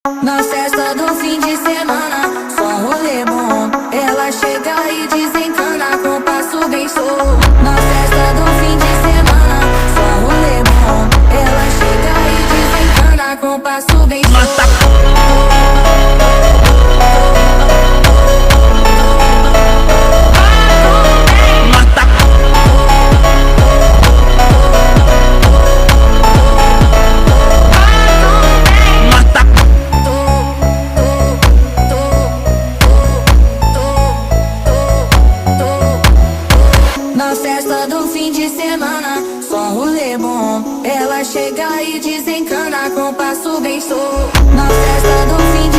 Na festa do fim de semana, só rolê bom. Ela chega e desencana com passo bem solto. Na festa do fim de semana, só rolê bom. Ela chega e desencana com passo bem solto. Na festa do fim de semana, só rolê bom. Ela chega e desencana com passo bem solto. Na festa do fim